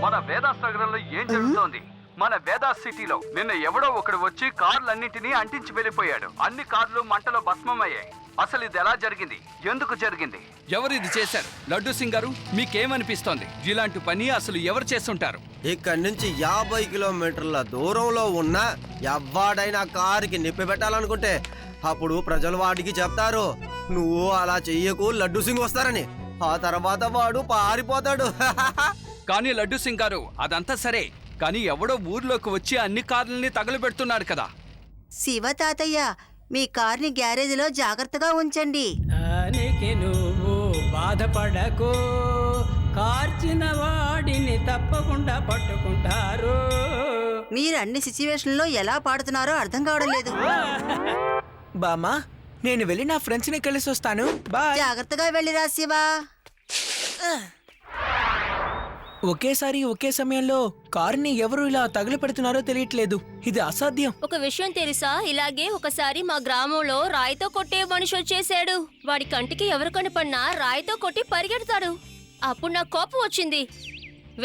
మన వేదాస్ నగరంలో ఏం జరుగుతోంది? మన వేదాస్ సిటీలో నిన్న ఎవడో ఒకడు వచ్చి కార్లన్నింటినీ అంటించి వెళ్ళిపోయాడు. అన్ని కార్లు మంటలో భస్మమయ్యాయి. అసలు ఇది ఎలా జరిగింది? ఎందుకు జరిగింది? ఎవరు ఇది చేశారు? లడ్డు సింగ్ గారు, మీకేమనిపిస్తోంది? ఇలాంటి పని అసలు ఎవరు చేస్తుంటారు? ఇక్కడి నుంచి 50 కిలోమీటర్ల దూరంలో ఉన్న ఎవ్వాడైనా కారుకి నిప్పి పెట్టాలనుకుంటే అప్పుడు ప్రజలు వాడికి చెప్తారు, నువ్వు అలా చెయ్యకు, లడ్డు సింగ్ వస్తారని. ఆ తర్వాత వాడు పారిపోతాడు. కానీ లడ్డు సింగ్ గారు, అదంతా సరే, కానీ ఎవడో ఊర్లోకి వచ్చి అన్ని కార్లని తగలబెడుతున్నాడు కదా. శివ తాతయ్య, మీ కార్ని గ్యారేజ్లో జాగ్రత్తగా ఉంచండి. దానికి నువ్వు బాధపడకు, కార్చిన వాడిని తప్పకుండా పట్టుకుంటారు. మీరు అన్ని సిచ్యువేషన్లో ఎలా పాడుతున్నారో అర్థం కావడం లేదు. బామ్మా, నేను వెళ్ళి నా ఫ్రెండ్స్ ని కలిసి వస్తాను. బాయ్. జాగ్రత్తగా వెళ్ళిరా శివ. ఒకేసారి ఒకే సమయంలో కారుని ఎవరు ఇలా తగులు పెడుతున్నారో తెలియట్లేదు. ఇది అసాధ్యం. ఒక విషయం తెలుసా, ఇలాగే ఒకసారి మా గ్రామంలో రాయితో కొట్టే మనిషి వచ్చేసాడు. వాడి కంటికి ఎవరు కనపడినా రాయితో కొట్టి పరిగెడతాడు. అప్పుడు నాకు కోపం వచ్చింది.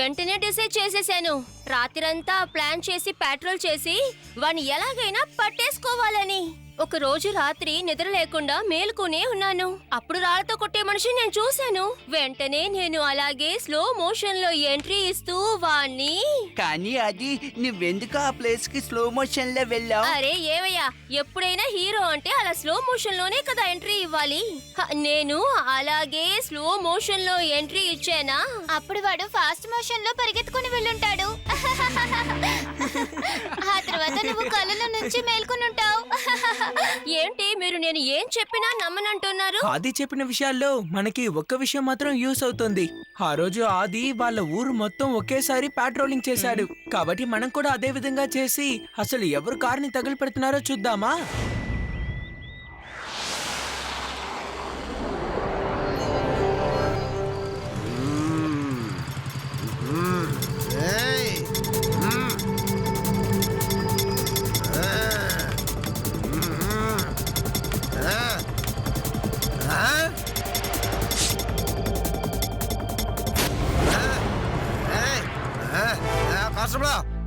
వెంటనే డిసైడ్ చేసేసాను, రాత్రంతా ప్లాన్ చేసి పెట్రోల్ చేసి వాడిని ఎలాగైనా పట్టేసుకోవాలని. ఒక రోజు రాత్రి నిద్ర లేకుండా మేలుకునే ఉన్నాను. అప్పుడు రాళ్లతో కొట్టే మనిషి నేను చూశాను. వెంటనే నేను అలాగే స్లో మోషన్ లో ఎంట్రీ ఇస్తూ వాణ్ణి. కానీ అది నువ్వెందుకు ఆ ప్లేస్ కి స్లో మోషన్ లో వెళ్ళావు? అరే ఏవయ్యా, ఎప్పుడైనా హీరో అంటే అలా స్లో మోషన్ లోనే కదా ఎంట్రీ ఇవ్వాలి. నేను అలాగే స్లో మోషన్ లో ఎంట్రీ ఇచ్చానా? అప్పుడు వాడు ఫాస్ట్ మోషన్ లో పరిగెత్తుకుని వెళ్ళుంటాడు. ఆ తర్వాత నువ్వు కళ్ళలో నుంచి మేల్కొని ఉంటావు. ఏంటి మీరు నేను ఏం చెప్పినా నమ్మనంటున్నారు? ఆది చెప్పిన విషయాల్లో మనకి ఒక్క విషయం మాత్రం యూస్ అవుతుంది. ఆ రోజు ఆది వాళ్ళ ఊరు మొత్తం ఒకేసారి పాట్రోలింగ్ చేశాడు. కాబట్టి మనం కూడా అదే విధంగా చేసి అసలు ఎవరు కారుని తగులు పెడుతున్నారో చూద్దామా?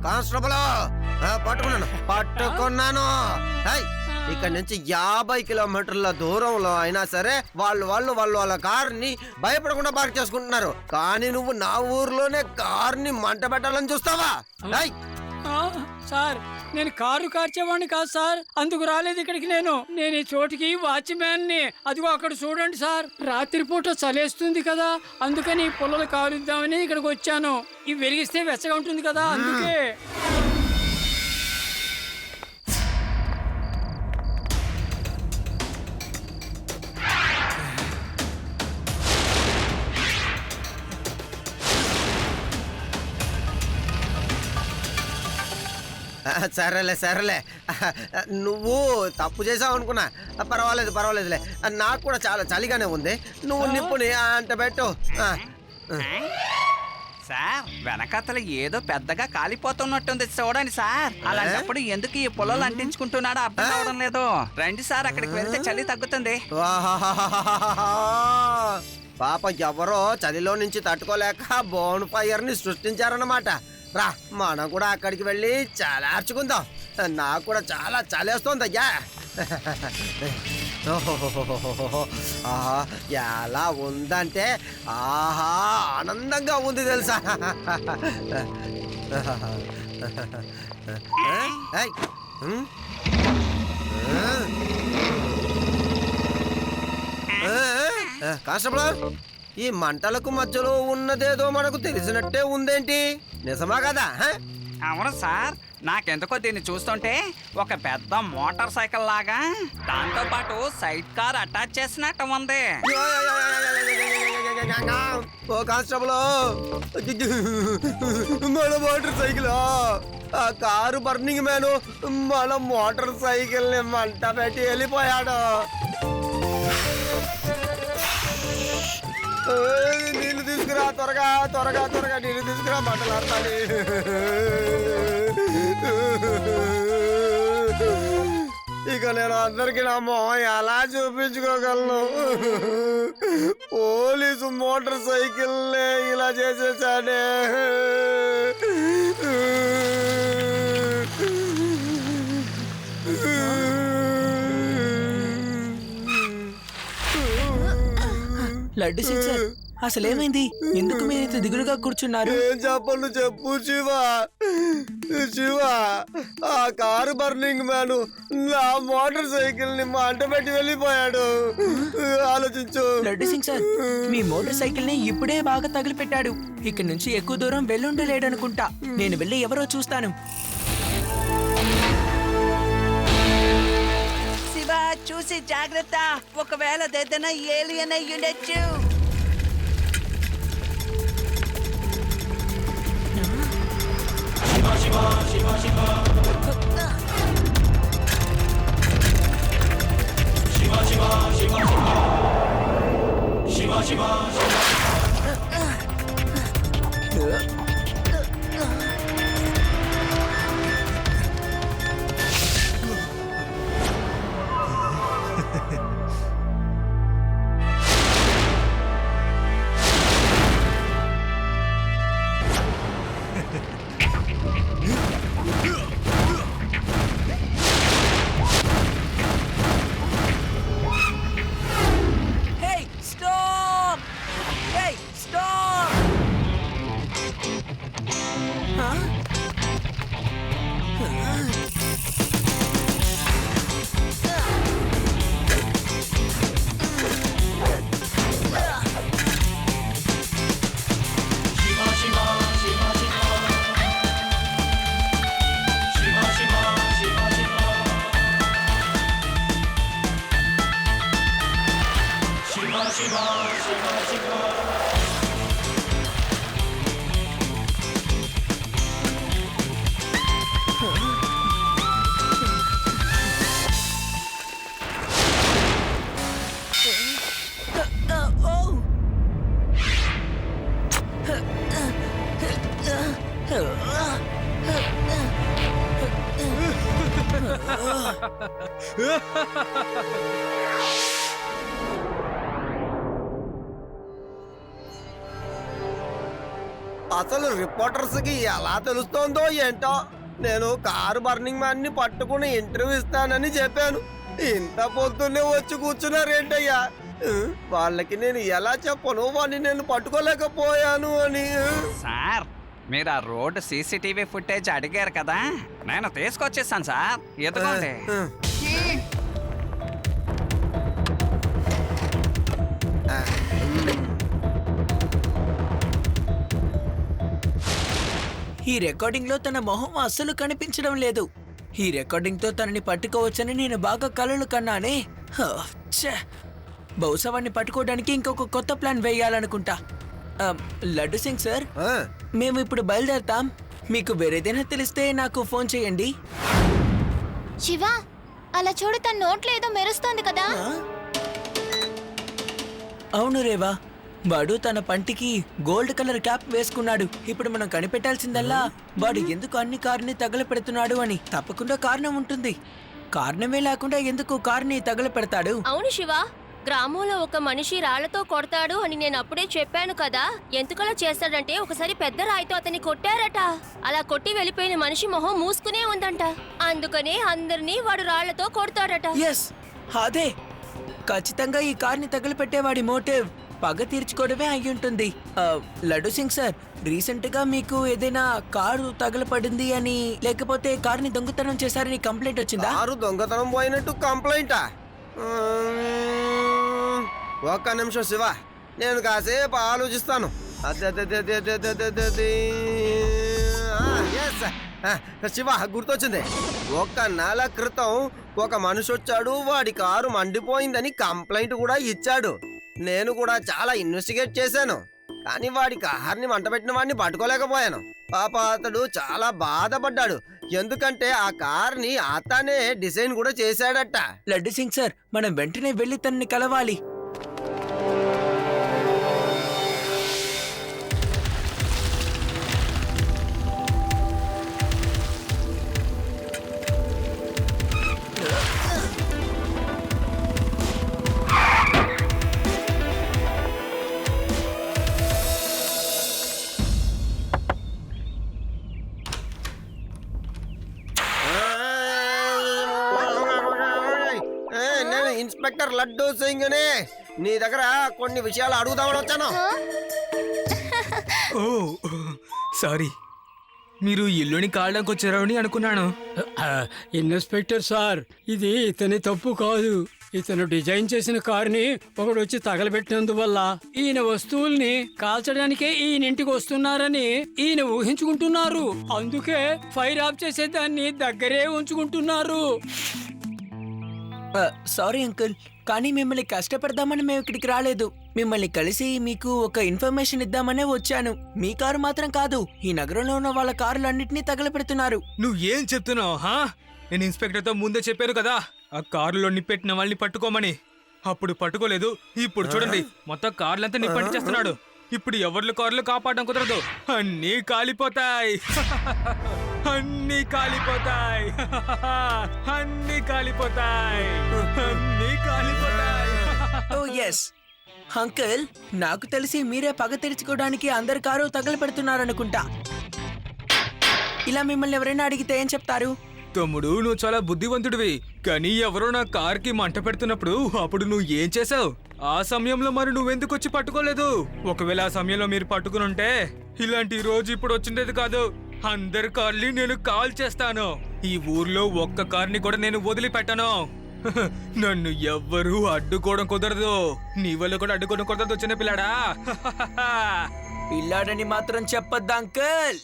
కానిస్టేబుల్, పట్టుకున్నాను. ఇక్కడ నుంచి 50 కిలోమీటర్ల దూరంలో అయినా సరే వాళ్ళు వాళ్ళ కార్ని భయపడకుండా పార్క్ చేసుకుంటున్నారు. కానీ నువ్వు నా ఊర్లోనే కార్ని మంట పెట్టాలని చూస్తావా? సార్, నేను కారు కార్చేవాడిని కాదు సార్. అందుకు రాలేదు ఇక్కడికి. నేను ఈ చోటికి వాచ్మ్యాన్ ని. అదిగో అక్కడ చూడండి సార్, రాత్రిపూట చలేస్తుంది కదా, అందుకని పొలాలు కారుద్దామని ఇక్కడికి వచ్చాను. ఇవి వెలిగిస్తే వెచ్చగా ఉంటుంది కదా, అందుకే. సరేలే, నువ్వు తప్పు చేసావు అనుకున్నా. పర్వాలేదులే. నాకు కూడా చాలా చలిగానే ఉంది. నువ్వు నిప్పుని అంట పెట్టు. సార్, వెనకతల ఏదో పెద్దగా కాలిపోతున్నట్టుంది చూడండి సార్. అలాంటప్పుడు ఎందుకు ఈ పొలాలు అంటించుకుంటున్నాడో అర్థం కావడం లేదు. రండి సార్, అక్కడికి వెళ్తే చలి తగ్గుతుంది. పాప ఎవరో చలిలో నుంచి తట్టుకోలేక బోన్ ఫైర్ ని సృష్టించారన్నమాట. రా, మనం కూడా అక్కడికి వెళ్ళి చలార్చుకుందాం. నాకు కూడా చాలా చలేస్తోంది అయ్యా. ఎలా ఉందంటే ఆనందంగా ఉంది తెలుసా. కానిస్టేబుల్, ఈ మంటలకు మధ్యలో ఉన్నదేదో మనకు తెలిసినట్టే ఉందేంటి? నిజమా కదా? అవును సార్, నాకెందుకో దీన్ని చూస్తుంటే ఒక పెద్ద మోటార్ సైకిల్ లాగా దాంతో పాటు సైడ్ కార్ అటాచ్ చేసినట్టు ఉంది. ఓ కానిస్టేబుల్, మన మోటార్ సైకిల్, ఆ కారు బర్నింగ్ మ్యాను మన మోటార్ సైకిల్ ని మంట పెట్టి వెళ్ళిపోయాడు. నీళ్ళు తీసుకురా, త్వరగా నీళ్ళు తీసుకురా, మాట్లాడతాను. ఇక నేను అందరికి నా మొహం ఎలా చూపించుకోగలను? పోలీసు మోటార్ సైకిల్ ఇలా చేసేసాడే. లడ్డు సింగ్ సార్ అసలేమైంది? ఎందుకు మీరు ఇంత దిగులుగా కూర్చున్నారు? ఏం చెప్పను చెప్పు శివ. శివ, ఆ కారు బర్నింగ్ మ్యాన్ నా మోటార్ సైకిల్ ని మంట పెట్టి వెళ్ళిపోయాడు. ఆలోచించు. లడ్డు సింగ్ సార్, మీ మోటార్ సైకిల్ ని ఇప్పుడే బాగా తగిలిపెట్టాడు. ఇక్కడ నుంచి ఎక్కువ దూరం వెళ్ళుండలేడనుకుంటా. నేను వెళ్ళి ఎవరో చూస్తాను. శివ, చూసి జాగ్రత్త, ఒకవేళ ఏదైనా ఏలియన్ అయి ఉండొచ్చు. Hey, stop! Hey, stop! అసలు రిపోర్టర్స్ కి ఎలా తెలుస్తోందో ఏంటో. నేను కారు బర్నింగ్ మ్యాన్ ని పట్టుకుని ఇంటర్వ్యూ ఇస్తానని చెప్పాను. ఇంత పొద్దున్నే వచ్చి కూర్చున్నారేంటయ్యా? వాళ్ళకి నేను ఎలా చెప్పను వాడిని నేను పట్టుకోలేకపోయాను అని. సార్, మీరు ఆ రోడ్డు సీసీటీవీ ఫుటేజ్ అడిగారు కదా, నేను తీసుకొచ్చేసాను సార్. ఎదుగోండి. ఈ రికార్డింగ్ లో తన మొహం అస్సలు కనిపించడం లేదు. ఈ రికార్డింగ్ తో తనని పట్టుకోవచ్చని నేను బాగా కలలు కన్నానే. ఛే! బహుశా వాడిని పట్టుకోవడానికి ఇంకొక కొత్త ప్లాన్ వేయాలనుకుంటా. లడ్డు సింగ్ సార్, మేము ఇప్పుడు బయలుదేరతాం. మీకు వేరేదైనా తెలిస్తే నాకు ఫోన్ చేయండి. శివ, అలా చూడు, తన నోట్లో ఏదో మెరుస్తోంది కదా. అవును రేవా, వాడు తన పంటికి గోల్డ్ కలర్ క్యాప్ వేసుకున్నాడు. ఇప్పుడు మనం కనిపెట్టాల్సిందల్లా వాడు ఎందుకు అన్ని కారుని తగలపెడుతున్నాడు అని. తప్పకుండా కారణం ఉంటుంది. కారణమే లేకుండా ఎందుకు కారుని తగలపెడతాడు? అవును శివ, గ్రామంలో ఒక మనిషి రాళ్లతో కొడతాడు అని నేను అప్పుడే చెప్పాను కదా. ఎందుకలా చేస్తాడంటే ఒకసారి పెద్ద రాయితో అతన్ని కొట్టారట. అలా కొట్టి వెళ్ళిపోయిన మనిషి మొహం మూసుకునే ఉందంట. అందుకనే అందరినీ వాడు రాళ్లతో కొడతాడట. ఎస్, అదే ఖచ్చితంగా ఈ కార్ని తగలపెట్టేవాడి మోటివ్ పగ తీర్చుకోవడమే అయి ఉంటుంది. లడ్డు సింగ్ సార్, రీసెంట్ గా మీకు ఏదైనా కారు తగలపడింది అని, లేకపోతే కారుని దొంగతనం చేశారని కంప్లైంట్ వచ్చిందా? కారు దొంగతనం పోయినట్టు కంప్లైంటా? ఒక్క నిమిషం శివ, నేను కాసేపు ఆలోచిస్తాను. శివ, గుర్తొచ్చింది. 1 నెల క్రితం ఒక మనిషి వచ్చాడు. వాడి కారు మండిపోయిందని కంప్లైంట్ కూడా ఇచ్చాడు. నేను కూడా చాలా ఇన్వెస్టిగేట్ చేశాను, కానీ వాడి కార్ని మంటపెట్టిన వాడిని పట్టుకోలేకపోయాను. పాప అతడు చాలా బాధపడ్డాడు. ఎందుకంటే ఆ కార్ని అతనే డిజైన్ కూడా చేశాడట. లడ్డు సింగ్ సార్, మనం వెంటనే వెళ్ళి తనని కలవాలి. ఇన్స్పెక్టర్ లడ్డూ సింగ్ ని నీ దగ్గర కొన్ని విషయాలు అడుగుదామని వచ్చాను. ఓ సారీ, మీరు ఇల్లుని కాళ్ళకి వచ్చారని అనుకున్నాను. ఇన్స్పెక్టర్ సార్, ఇది ఇతని తప్పు కాదు. ఇతను డిజైన్ చేసిన కారుని ఒకడు వచ్చి తగలబెట్టినందువల్ల ఈయన వస్తువుల్ని కాల్చడానికే ఈయన ఇంటికి వస్తున్నారని ఈయన ఊహించుకుంటున్నారు. అందుకే ఫైర్ ఆఫ్ చేసే దాన్ని దగ్గరే ఉంచుకుంటున్నారు. సారీ అంకుల్, కానీ మిమ్మల్ని కష్టపెడదామని మేము ఇక్కడికి రాలేదు. మిమ్మల్ని కలిసి మీకు ఒక ఇన్ఫర్మేషన్ ఇద్దామనే వచ్చాను. మీ కారు మాత్రం కాదు, ఈ నగరంలో ఉన్న వాళ్ళ కారులన్నింటినీ తగలపెడుతున్నారు. నువ్వు ఏం చెప్తున్నావు? నేను ఇన్స్పెక్టర్తో ముందే చెప్పాను కదా ఆ కారులో నిప్పెట్టిన వాళ్ళని పట్టుకోమని. అప్పుడు పట్టుకోలేదు, ఇప్పుడు చూడండి మొత్తం కార్లంతా నిప్పంటి చేస్తున్నాడు. ఇప్పుడు ఎవరి కార్లు కాపాడడం కుదరదు, అన్నీ కాలిపోతాయి. అన్నీ కాలిపోతాయి. అన్నీ కాలిపోతాయి. అన్నీ కాలిపోతాయి. ఓ ఎస్ అంకుల్, నాకు తెలిసి మీరే పగ తెరుచుకోవడానికి అందరి కారు తగలపెడుతున్నారనుకుంటా. ఇలా మిమ్మల్ని ఎవరైనా అడిగితే ఏం చెప్తారు? తమ్ముడు, నువ్వు చాలా బుద్ధివంతుడివి, కానీ ఎవరో నా కార్కి మంట పెడుతున్నప్పుడు అప్పుడు నువ్వు ఏం చేసావు? ఆ సమయంలో మరి నువ్వెందుకు వచ్చి పట్టుకోలేదు? ఒకవేళ ఆ సమయంలో మీరు పట్టుకుని ఉంటే ఇలాంటి రోజు ఇప్పుడు వచ్చిండేది కాదు. అందరి కార్ని నేను కాల్ చేస్తాను. ఈ ఊర్లో ఒక్క కార్ని కూడా నేను వదిలిపెట్టను. నన్ను ఎవ్వరూ అడ్డుకోవడం కుదరదు. నీ వల్ల కూడా అడ్డుకోవడం కుదరదు చిన్న పిల్లాడా. పిల్లాడని మాత్రం చెప్పొద్దు అంకుల్.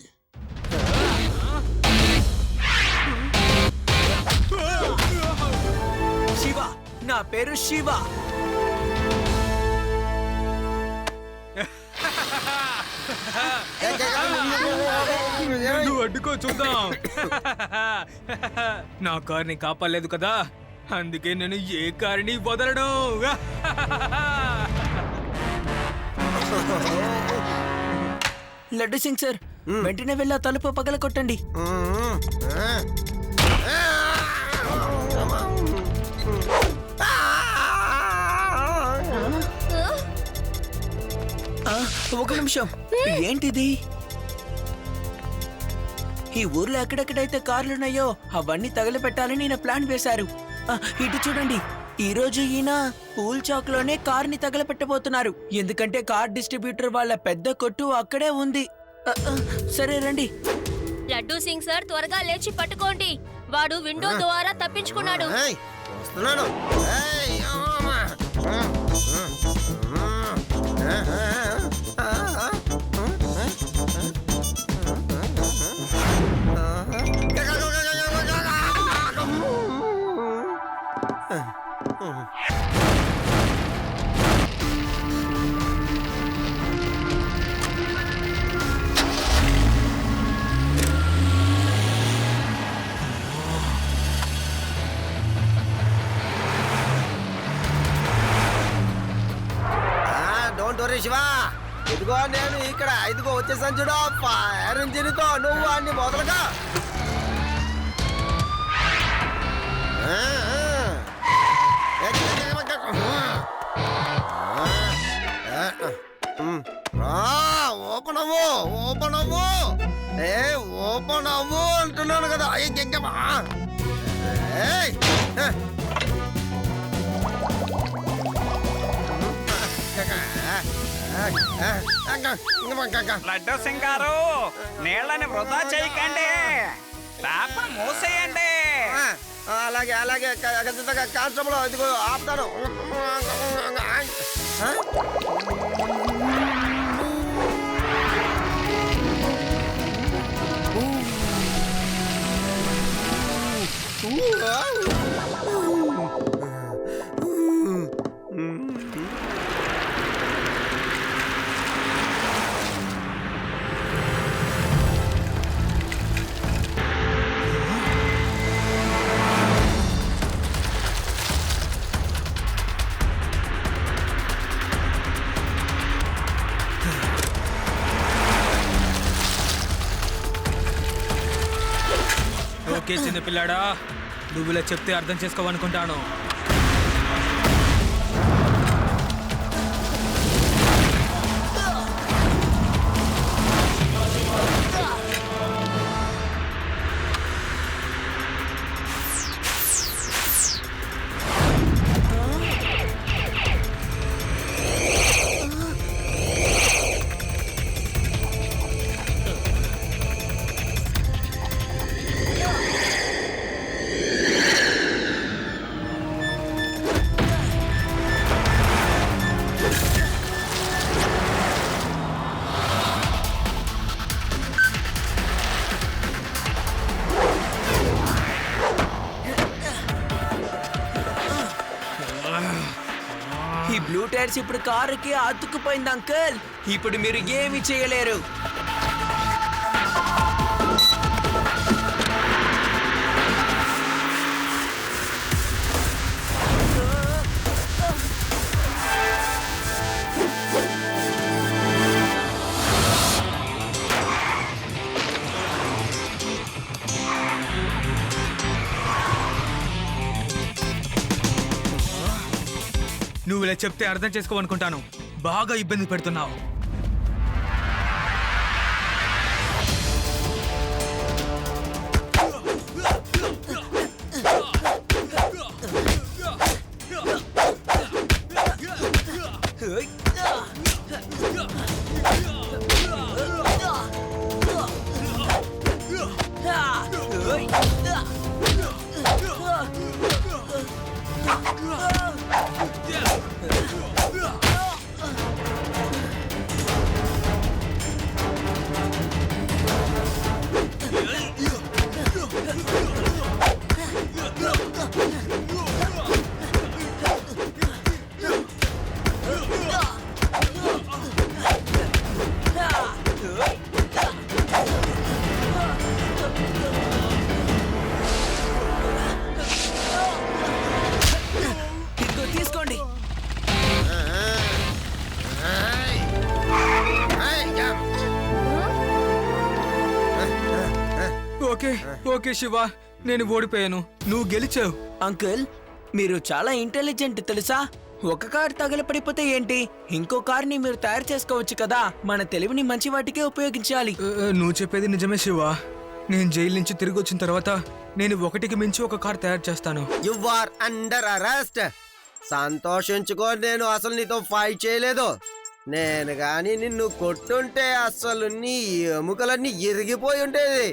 శివ, నా పేరు శివ. నువ్వు అడ్డుకో చూద్దాం. నా కార్ని కాపాడలేదు కదా, అందుకే నేను ఏ కారుని వదలడం. లడ్డు సింగ్ సార్, వెంటనే వెళ్ళి ఆ తలుపు పగల కొట్టండి. ఒక నిమిషం, ఏంటిది? ఈ ఊర్లో ఎక్కడెక్కడైతే కార్లున్నాయో అవన్నీ తగలపెట్టాలని ఈయన ప్లాన్ వేశారు. ఇటు చూడండి, ఈ రోజు ఈయన పూల్ చాక్ లోనే కార్ని తగలపెట్టబోతున్నారు. ఎందుకంటే కార్ డిస్ట్రిబ్యూటర్ వాళ్ళ పెద్ద కొట్టు అక్కడే ఉంది. సరే రండి. లడ్డూ సింగ్ సార్, త్వరగా లేచి పట్టుకోండి. వాడు విండో ద్వారా తప్పించుకున్నాడు. వస్తున్నాను. శివా, ఇదిగో నేను ఇక్కడ, ఇదిగో వచ్చేసాను చూడు. ఫైర్ ఇంజిన్ తో నువ్వు అన్ని మొదలుగా. ఓపెన్ అవ్వు, ఓపెన్ అవ్వు, ఓపెన్ అవ్వు అంటున్నాను కదా. లడ్డూ సింగ్ గారు, నీళ్ళని వృధా చేయకండి, పేపర్ మూసేయండి. అలాగే అలాగే కానిస్టేబుల్, ఇదిగో ఆపుతాను. ఓకే చిన్న పిల్లాడా, నువ్వు ఇలా చెప్తే అర్థం చేసుకోవనుకుంటాను. టైర్స్ ఇప్పుడు కారుకి అతుక్కుపోయింది అంకుల్. ఇప్పుడు మీరు ఏమీ చేయలేరు. నువ్వు ఇలా చెప్తే అర్థం చేసుకోవనుకుంటాను. బాగా ఇబ్బంది పెడుతున్నావు. తీసుకోండి. ఓకే ఓకే శివ, నేను ఓడిపోయాను, నువ్వు గెలిచావు. అంకుల్, మీరు చాలా ఇంటెలిజెంట్ తెలుసా? ఒక కార్ తగలపడిపోతే ఏంటి, ఇంకో కార్ని మీరు తయారు చేసుకోవచ్చు కదా. మన తెలివిని మంచి వాటికే ఉపయోగించాలి. నువ్వు చెప్పేది నిజమే శివ. నేను జైలు నుంచి తిరిగి వచ్చిన తర్వాత నేను ఒకటికి మించి ఒక కార్ తయారు చేస్తాను. You are under arrest. సంతోషించుకో, నేను అసలు నీతో ఫైట్ చేయలేదు. నేను గాని నిన్ను కొట్టుంటే అసలు నీ ఎముకలన్నీ ఇరిగిపోయి ఉండేది.